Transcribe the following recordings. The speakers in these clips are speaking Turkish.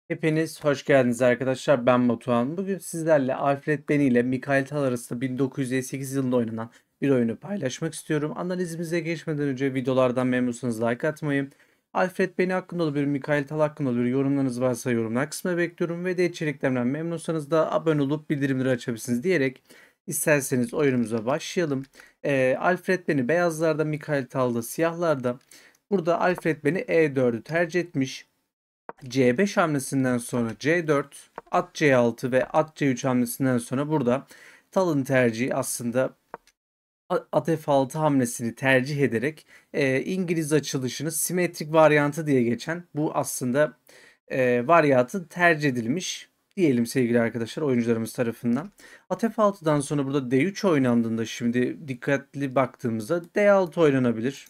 Hepiniz hoş geldiniz arkadaşlar. Ben Batuhan. Bugün sizlerle Alfred Beni ile Mikhail Tal arasında 1958 yılında oynanan bir oyunu paylaşmak istiyorum. Analizimize geçmeden önce videolardan memnunsanız like atmayı, Alfred Beni hakkında olabilir, Mikhail Tal hakkında olabilir yorumlarınız varsa yorumlar kısmına bekliyorum ve de içeriklerimden memnunsanız da abone olup bildirimleri açabilirsiniz diyerek isterseniz oyunumuza başlayalım. Alfred Beni beyazlarda, Mikhail Tal'da siyahlarda. Burada Alfred Beni E4'ü tercih etmiş. C5 hamlesinden sonra C4, at C6 ve at C3 hamlesinden sonra burada Tal'ın tercihi aslında at F6 hamlesini tercih ederek İngiliz açılışını simetrik varyantı diye geçen bu aslında varyantın tercih edilmiş diyelim sevgili arkadaşlar oyuncularımız tarafından. At F6'dan sonra burada D3 oynandığında şimdi dikkatli baktığımızda D6 oynanabilir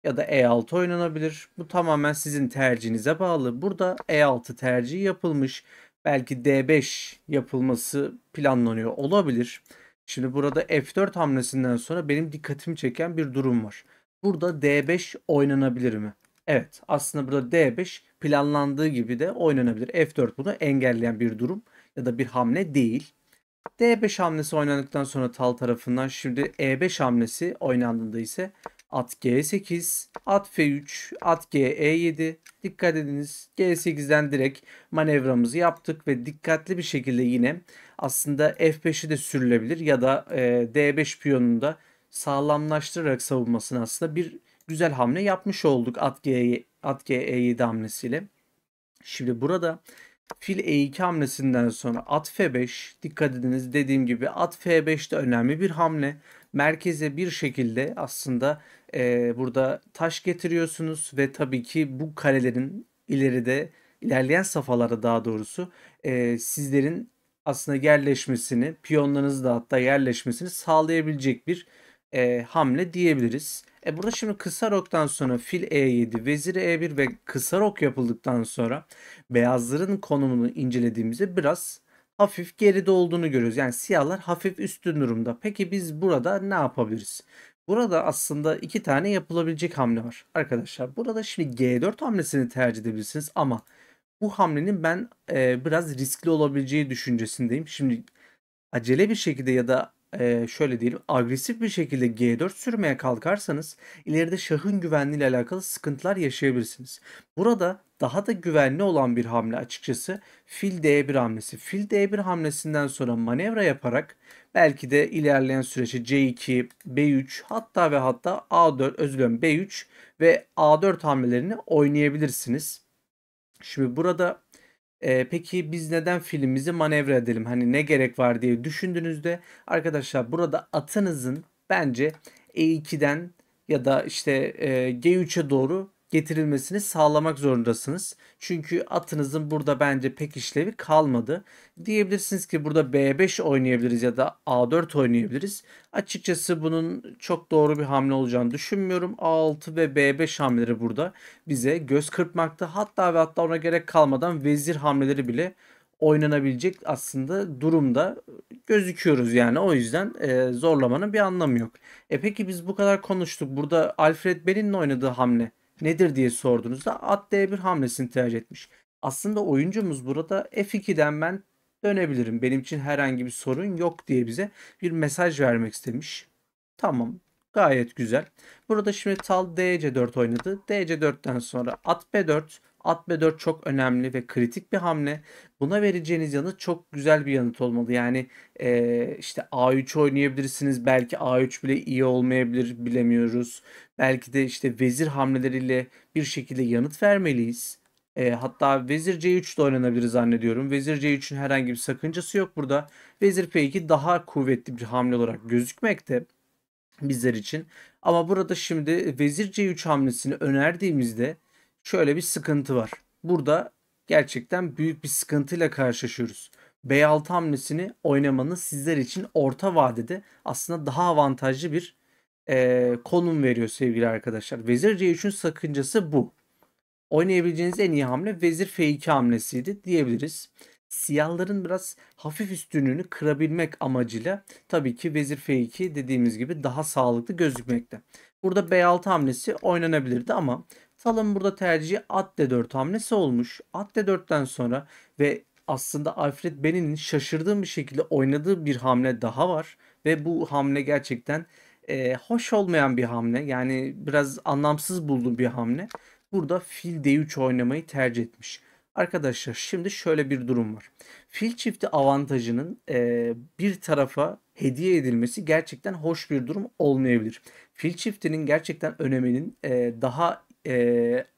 ya da E6 oynanabilir. Bu tamamen sizin tercihinize bağlı. Burada E6 tercihi yapılmış. Belki D5 yapılması planlanıyor olabilir. Şimdi burada F4 hamlesinden sonra benim dikkatimi çeken bir durum var. Burada D5 oynanabilir mi? Evet, aslında burada D5 planlandığı gibi de oynanabilir. F4 bunu engelleyen bir durum ya da bir hamle değil. D5 hamlesi oynandıktan sonra Tal tarafından şimdi E5 hamlesi oynandığında ise at G8, at F3, at G E7. Dikkat ediniz G8'den direkt manevramızı yaptık ve dikkatli bir şekilde yine aslında F5'i de sürülebilir ya da D5 piyonunu da sağlamlaştırarak savunmasını aslında bir güzel hamle yapmış olduk at G E7 hamlesiyle. Şimdi burada fil E2 hamlesinden sonra at F5. Dikkat ediniz dediğim gibi at F5 de önemli bir hamle. Merkeze bir şekilde aslında burada taş getiriyorsunuz ve tabii ki bu karelerin ilerleyen safhalarda daha doğrusu sizlerin aslında yerleşmesini, piyonlarınızı da hatta yerleşmesini sağlayabilecek bir hamle diyebiliriz. Burada şimdi kısa roktan sonra fil E7, vezir E1 ve kısa rok yapıldıktan sonra beyazların konumunu incelediğimizde biraz hafif geride olduğunu görüyoruz. Yani siyahlar hafif üstün durumda. Peki biz burada ne yapabiliriz? Burada aslında iki tane yapılabilecek hamle var. Arkadaşlar burada şimdi G4 hamlesini tercih edebilirsiniz ama bu hamlenin ben biraz riskli olabileceği düşüncesindeyim. Şimdi acele bir şekilde ya da şöyle diyelim agresif bir şekilde G4 sürmeye kalkarsanız ileride şahın güvenliği ile alakalı sıkıntılar yaşayabilirsiniz. Burada daha da güvenli olan bir hamle açıkçası fil D1 hamlesi. Fil D1 hamlesinden sonra manevra yaparak belki de ilerleyen süreçte C2, B3 hatta ve hatta A4 özür dilerim B3 ve A4 hamlelerini oynayabilirsiniz. Şimdi burada peki biz neden filmimizi manevra edelim? Hani ne gerek var diye düşündüğünüzde arkadaşlar burada atınızın bence E2'den ya da işte G3'e doğru getirilmesini sağlamak zorundasınız. Çünkü atınızın burada bence pek işlevi kalmadı. Diyebilirsiniz ki burada B5 oynayabiliriz ya da A4 oynayabiliriz. Açıkçası bunun çok doğru bir hamle olacağını düşünmüyorum. A6 ve B5 hamleleri burada bize göz kırpmakta. Hatta ve hatta ona gerek kalmadan vezir hamleleri bile oynanabilecek aslında durumda gözüküyoruz yani. O yüzden zorlamanın bir anlamı yok. Peki biz bu kadar konuştuk. Burada Alfred Bell'in oynadığı hamle nedir diye sorduğunuzda at D1 hamlesini tercih etmiş. Aslında oyuncumuz burada F2'den ben dönebilirim. Benim için herhangi bir sorun yok diye bize bir mesaj vermek istemiş. Tamam. Gayet güzel. Burada şimdi Tal DC4 oynadı. DC4'ten sonra at B4. At B4 çok önemli ve kritik bir hamle. Buna vereceğiniz yanıt çok güzel bir yanıt olmalı. Yani işte A3 oynayabilirsiniz. Belki A3 bile iyi olmayabilir bilemiyoruz. Belki de işte vezir hamleleriyle bir şekilde yanıt vermeliyiz. Hatta vezir C3 de oynanabilir zannediyorum. Vezir C3'ün herhangi bir sakıncası yok burada. Vezir F2 daha kuvvetli bir hamle olarak gözükmekte bizler için. Ama burada şimdi vezir C3 hamlesini önerdiğimizde şöyle bir sıkıntı var. Burada gerçekten büyük bir sıkıntıyla karşılaşıyoruz. B6 hamlesini oynamanız sizler için orta vadede aslında daha avantajlı bir konum veriyor sevgili arkadaşlar. Vezir C3'ün sakıncası bu. Oynayabileceğiniz en iyi hamle vezir F2 hamlesiydi diyebiliriz. Siyahların biraz hafif üstünlüğünü kırabilmek amacıyla tabii ki vezir F2 dediğimiz gibi daha sağlıklı gözükmekte. Burada B6 hamlesi oynanabilirdi ama Tal'ın burada tercihi at D4 hamlesi olmuş. At D4'ten sonra ve aslında Alfred Beni'nin şaşırdığım bir şekilde oynadığı bir hamle daha var. Ve bu hamle gerçekten hoş olmayan bir hamle. Yani biraz anlamsız bulduğum bir hamle. Burada fil D3 oynamayı tercih etmiş. Arkadaşlar şimdi şöyle bir durum var. Fil çifti avantajının bir tarafa hediye edilmesi gerçekten hoş bir durum olmayabilir. Fil çiftinin gerçekten öneminin daha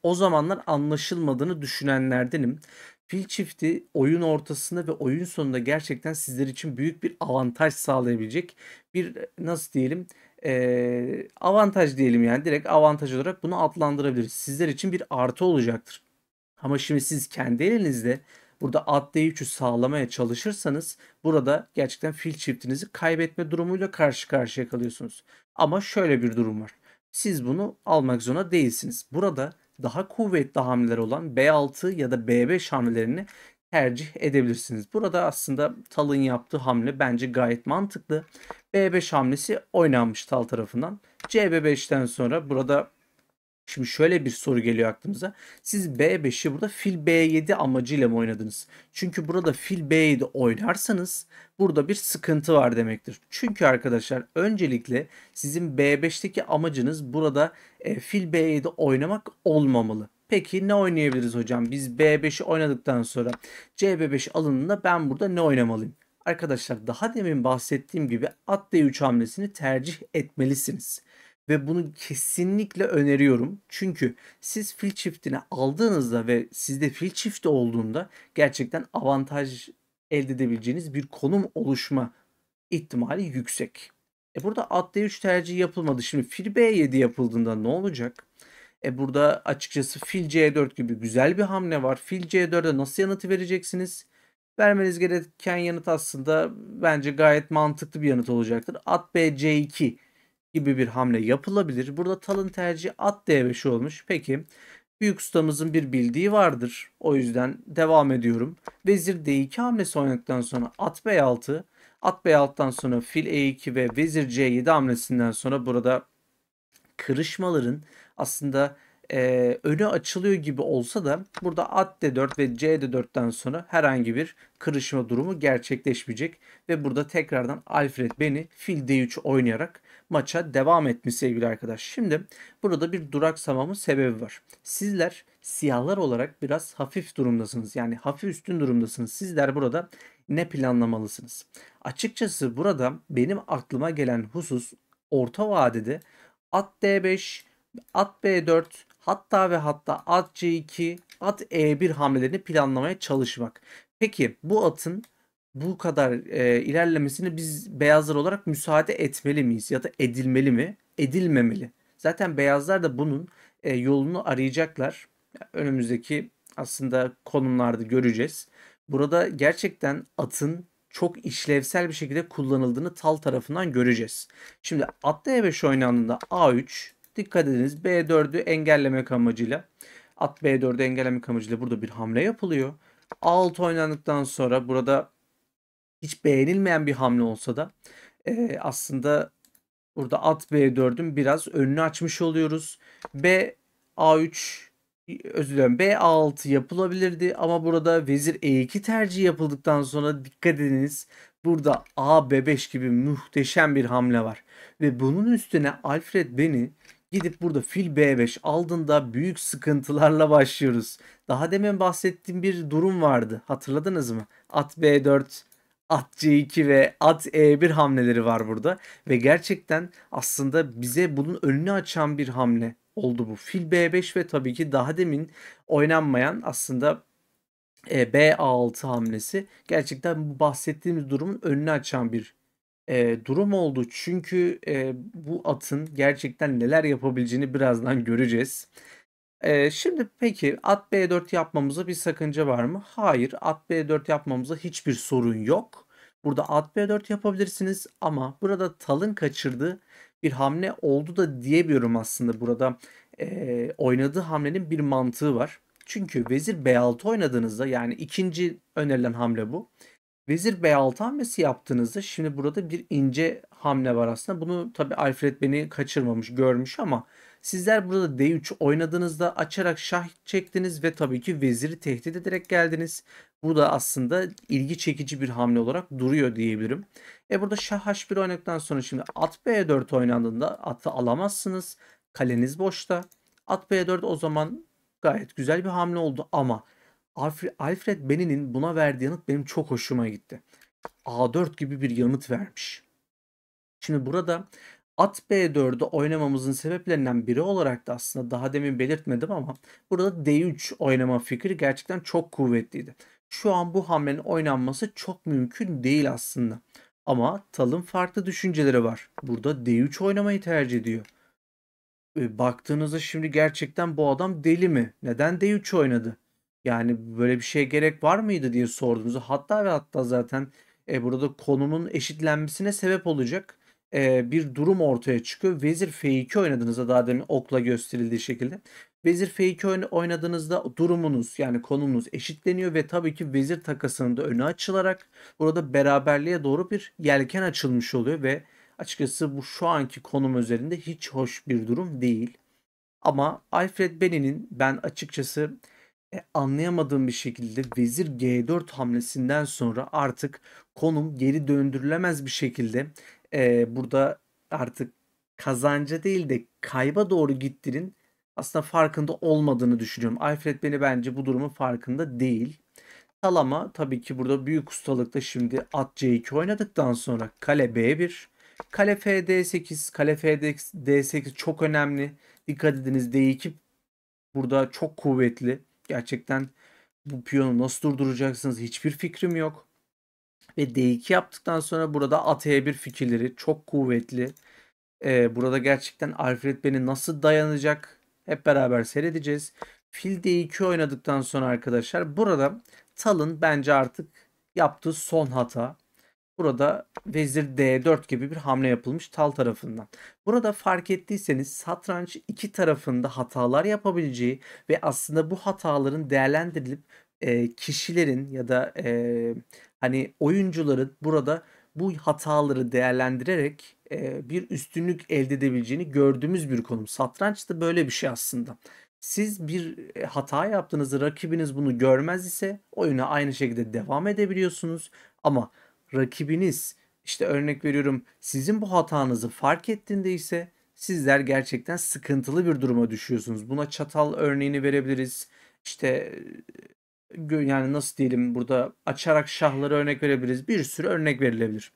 o zamanlar anlaşılmadığını düşünenlerdenim. Fil çifti oyun ortasında ve oyun sonunda gerçekten sizler için büyük bir avantaj sağlayabilecek bir nasıl diyelim avantaj diyelim, yani direkt avantaj olarak bunu adlandırabiliriz. Sizler için bir artı olacaktır. Ama şimdi siz kendi elinizde burada at D3'ü sağlamaya çalışırsanız burada gerçekten fil çiftinizi kaybetme durumuyla karşı karşıya kalıyorsunuz. Ama şöyle bir durum var. Siz bunu almak zorunda değilsiniz. Burada daha kuvvetli hamleler olan B6 ya da B5 hamlelerini tercih edebilirsiniz. Burada aslında Tal'ın yaptığı hamle bence gayet mantıklı. B5 hamlesi oynanmış Tal tarafından. CB5'ten sonra burada şimdi şöyle bir soru geliyor aklımıza. Siz B5'i burada fil B7 amacıyla mı oynadınız? Çünkü burada fil B7 oynarsanız burada bir sıkıntı var demektir. Çünkü arkadaşlar öncelikle sizin B5'teki amacınız burada fil B7 oynamak olmamalı. Peki ne oynayabiliriz hocam? Biz B5'i oynadıktan sonra CB5 alındığında ben burada ne oynamalıyım? Arkadaşlar daha demin bahsettiğim gibi at D3 hamlesini tercih etmelisiniz. Ve bunu kesinlikle öneriyorum. Çünkü siz fil çiftini aldığınızda ve sizde fil çifti olduğunda gerçekten avantaj elde edebileceğiniz bir konum oluşma ihtimali yüksek. Burada at D3 tercihi yapılmadı. Şimdi fil B7 yapıldığında ne olacak? Burada açıkçası fil C4 gibi güzel bir hamle var. Fil C4'e nasıl yanıtı vereceksiniz? Vermeniz gereken yanıt aslında bence gayet mantıklı bir yanıt olacaktır. At B C2 gibi bir hamle yapılabilir. Burada Tal'ın tercihi at D5 olmuş. Peki büyük ustamızın bir bildiği vardır. O yüzden devam ediyorum. Vezir D2 hamlesi oynadıktan sonra at B6. At B6'dan sonra fil E2 ve vezir C7 hamlesinden sonra burada kırışmaların aslında önü açılıyor gibi olsa da burada at D4 ve C4'ten sonra herhangi bir kırışma durumu gerçekleşmeyecek ve burada tekrardan Alfred Beni fil D3 oynayarak maça devam etmiş sevgili arkadaş. Şimdi burada bir duraksamamın sebebi var. Sizler siyahlar olarak biraz hafif durumdasınız. Yani hafif üstün durumdasınız. Sizler burada ne planlamalısınız? Açıkçası burada benim aklıma gelen husus orta vadede at D5, at B4, hatta ve hatta at C2, at E1 hamlelerini planlamaya çalışmak. Peki bu atın bu kadar ilerlemesini biz beyazlar olarak müsaade etmeli miyiz ya da edilmeli mi? Edilmemeli. Zaten beyazlar da bunun yolunu arayacaklar. Önümüzdeki aslında konumlarda göreceğiz. Burada gerçekten atın çok işlevsel bir şekilde kullanıldığını Tal tarafından göreceğiz. Şimdi at D5 oynandığında A3, dikkat ediniz, B4'ü engellemek amacıyla, at B4'ü engellemek amacıyla burada bir hamle yapılıyor. A6 oynandıktan sonra burada hiç beğenilmeyen bir hamle olsa da aslında burada at B4'ün biraz önünü açmış oluyoruz. B A3, özür dilerim, B A6 yapılabilirdi ama burada vezir E2 tercihi yapıldıktan sonra dikkat ediniz. Burada A B5 gibi muhteşem bir hamle var. Ve bunun üstüne Alfred Beni gidip burada fil B5 aldığında büyük sıkıntılarla başlıyoruz. Daha demin bahsettiğim bir durum vardı. Hatırladınız mı? At B4, at C2 ve at E1 hamleleri var burada. Ve gerçekten aslında bize bunun önünü açan bir hamle oldu bu. Fil B5 ve tabii ki daha demin oynanmayan aslında B6 hamlesi gerçekten bu bahsettiğimiz durumun önünü açan bir durum oldu. Çünkü bu atın gerçekten neler yapabileceğini birazdan göreceğiz. Şimdi peki at B4 yapmamıza bir sakınca var mı? Hayır, at B4 yapmamıza hiçbir sorun yok. Burada at B4 yapabilirsiniz ama burada Tal'ın kaçırdığı bir hamle oldu da diyemiyorum aslında. Burada oynadığı hamlenin bir mantığı var. Çünkü vezir B6 oynadığınızda, yani ikinci önerilen hamle bu. Vezir B6 hamlesi yaptığınızda şimdi burada bir ince hamle var aslında. Bunu tabii Alfred Beni kaçırmamış, görmüş ama Sizler burada D3 oynadığınızda açarak şah çektiniz ve tabii ki veziri tehdit ederek geldiniz. Bu da aslında ilgi çekici bir hamle olarak duruyor diyebilirim. Burada şah H1 oynadıktan sonra şimdi at B4 oynandığında atı alamazsınız. Kaleniz boşta. At B4 o zaman gayet güzel bir hamle oldu ama Alfred Beni'nin buna verdiği yanıt benim çok hoşuma gitti. A4 gibi bir yanıt vermiş. Şimdi burada at B4'ü oynamamızın sebeplerinden biri olarak da aslında daha demin belirtmedim ama burada D3 oynama fikri gerçekten çok kuvvetliydi. Şu an bu hamlenin oynanması çok mümkün değil aslında. Ama Tal'ın farklı düşünceleri var. Burada D3 oynamayı tercih ediyor. Baktığınızda şimdi gerçekten bu adam deli mi? Neden D3 oynadı? Yani böyle bir şeye gerek var mıydı diye sorduğunuzda hatta ve hatta zaten burada konumun eşitlenmesine sebep olacak bir durum ortaya çıkıyor. Vezir F2 oynadığınızda daha demin okla gösterildiği şekilde. Vezir F2 oynadığınızda durumunuz yani konumuz eşitleniyor ve tabii ki vezir takasının da önü açılarak burada beraberliğe doğru bir yelken açılmış oluyor ve açıkçası bu şu anki konum üzerinde hiç hoş bir durum değil. Ama Alfred Beni'nin ben açıkçası anlayamadığım bir şekilde vezir G4 hamlesinden sonra artık konum geri döndürülemez bir şekilde burada artık kazanca değil de kayba doğru gittiğinin aslında farkında olmadığını düşünüyorum. Alfred Beni bence bu durumun farkında değil. Talama tabii ki burada büyük ustalıkta şimdi at C2 oynadıktan sonra kale B1, kale F D8, kale F D8 çok önemli. Dikkat ediniz D2 burada çok kuvvetli. Gerçekten bu piyonu nasıl durduracaksınız hiçbir fikrim yok. Ve D2 yaptıktan sonra burada at E1 fikirleri çok kuvvetli. Burada gerçekten Alfred Beni nasıl dayanacak hep beraber seyredeceğiz. Fil D2 oynadıktan sonra arkadaşlar burada Tal'ın bence artık yaptığı son hata. Burada vezir D4 gibi bir hamle yapılmış Tal tarafından. Burada fark ettiyseniz satranç iki tarafında hatalar yapabileceği ve aslında bu hataların değerlendirilip kişilerin ya da hani oyuncuların burada bu hataları değerlendirerek bir üstünlük elde edebileceğini gördüğümüz bir konu. Satranç da böyle bir şey aslında. Siz bir hata yaptığınızda rakibiniz bunu görmez ise oyuna aynı şekilde devam edebiliyorsunuz. Ama rakibiniz işte örnek veriyorum sizin bu hatanızı fark ettiğinde ise sizler gerçekten sıkıntılı bir duruma düşüyorsunuz. Buna çatal örneğini verebiliriz. İşte yani nasıl diyelim burada açarak şahları örnek verebiliriz. Bir sürü örnek verilebilir.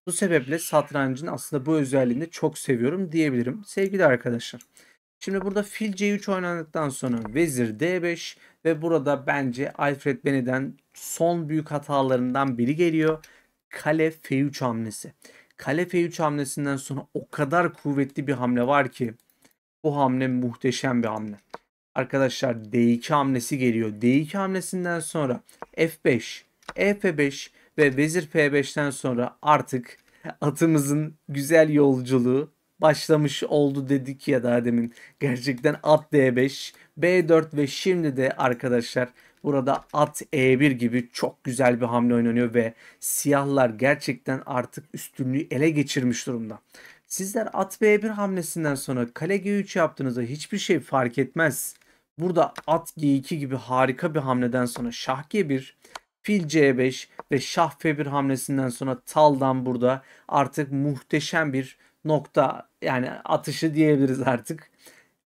Bu sebeple satrancın aslında bu özelliğini de çok seviyorum diyebilirim sevgili arkadaşlar. Şimdi burada fil C3 oynandıktan sonra vezir D5 ve burada bence Alfred Beni'den son büyük hatalarından biri geliyor. Kale F3 hamlesi. Kale F3 hamlesinden sonra o kadar kuvvetli bir hamle var ki bu hamle muhteşem bir hamle. Arkadaşlar D2 hamlesi geliyor. D2 hamlesinden sonra F5, F5 ve vezir F5'ten sonra artık atımızın güzel yolculuğu başlamış oldu dedik ya daha demin. Gerçekten at D5, B4 ve şimdi de arkadaşlar burada at E1 gibi çok güzel bir hamle oynanıyor ve siyahlar gerçekten artık üstünlüğü ele geçirmiş durumda. Sizler at B1 hamlesinden sonra kale G3 yaptığınızda hiçbir şey fark etmez. Burada at G2 gibi harika bir hamleden sonra şah G1, fil C5 ve şah F1 hamlesinden sonra Tal'dan burada artık muhteşem bir nokta yani atışı diyebiliriz artık.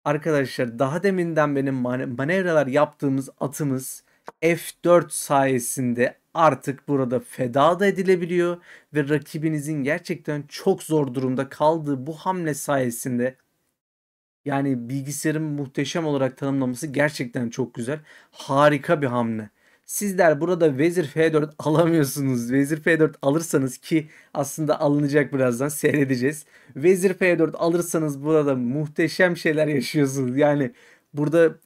Arkadaşlar daha deminden benim manevralar yaptığımız atımız F4 sayesinde artık burada feda da edilebiliyor ve rakibinizin gerçekten çok zor durumda kaldığı bu hamle sayesinde yani bilgisayarın muhteşem olarak tanımlaması gerçekten çok güzel. Harika bir hamle. Sizler burada vezir F4 alamıyorsunuz. Vezir F4 alırsanız ki aslında alınacak birazdan seyredeceğiz. Vezir F4 alırsanız burada muhteşem şeyler yaşıyorsunuz. Yani burada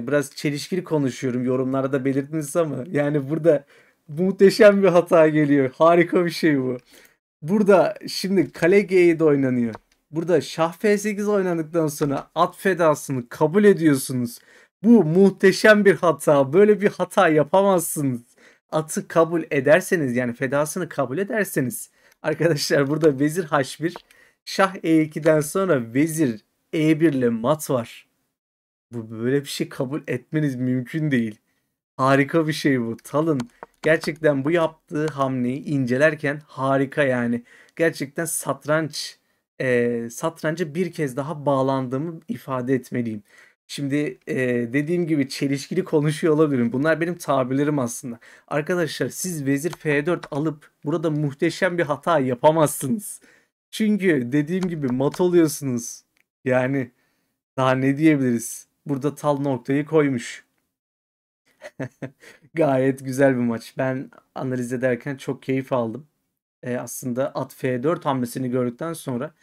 biraz çelişkili konuşuyorum. Yorumlarda da belirttiniz ama yani burada muhteşem bir hata geliyor. Harika bir şey bu. Burada şimdi kale G7 oynanıyor. Burada şah F8 oynandıktan sonra at fedasını kabul ediyorsunuz. Bu muhteşem bir hata. Böyle bir hata yapamazsınız. Atı kabul ederseniz yani fedasını kabul ederseniz arkadaşlar burada vezir H1 şah E2'den sonra vezir E1 ile mat var. Bu böyle bir şey kabul etmeniz mümkün değil. Harika bir şey bu. Tal'ın gerçekten bu yaptığı hamleyi incelerken harika yani. Gerçekten satranca bir kez daha bağlandığımı ifade etmeliyim. Şimdi dediğim gibi çelişkili konuşuyor olabilirim. Bunlar benim tabirlerim aslında. Arkadaşlar siz vezir F4 alıp burada muhteşem bir hata yapamazsınız. Çünkü dediğim gibi mat oluyorsunuz. Yani daha ne diyebiliriz? Burada Tal noktayı koymuş. Gayet güzel bir maç. Ben analiz ederken çok keyif aldım. Aslında at F4 hamlesini gördükten sonra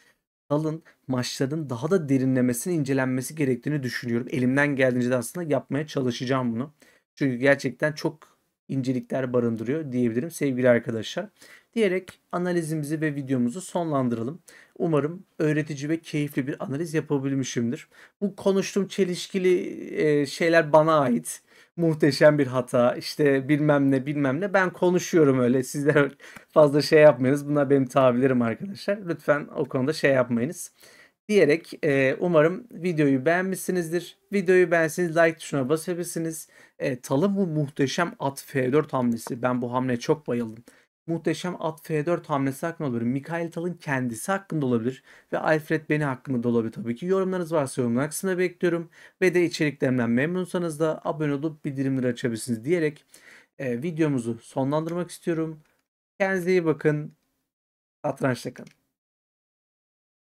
Tal'ın maçların daha da derinlemesine incelenmesi gerektiğini düşünüyorum. Elimden geldiğince de aslında yapmaya çalışacağım bunu. Çünkü gerçekten çok incelikler barındırıyor diyebilirim sevgili arkadaşlar. Diyerek analizimizi ve videomuzu sonlandıralım. Umarım öğretici ve keyifli bir analiz yapabilmişimdir. Bu konuştuğum çelişkili şeyler bana ait. Muhteşem bir hata, işte bilmem ne bilmem ne. Ben konuşuyorum öyle. Sizler fazla şey yapmayınız. Bunlar benim tabirlerim arkadaşlar. Lütfen o konuda şey yapmayınız. Diyerek umarım videoyu beğenmişsinizdir. Videoyu beğenseniz like tuşuna basabilirsiniz. Tal'ın bu muhteşem at F4 hamlesi. Ben bu hamleye çok bayıldım. Muhteşem at F4 hamlesi hakkında olabilir. Mikhail Tal'ın kendisi hakkında olabilir. Ve Alfred Beni hakkında da olabilir tabii ki. Yorumlarınız varsa yorumlar kısmına bekliyorum. Ve de içeriklerimden memnunsanız da abone olup bildirimleri açabilirsiniz diyerek videomuzu sonlandırmak istiyorum. Kendinize iyi bakın. Satrançta kalın.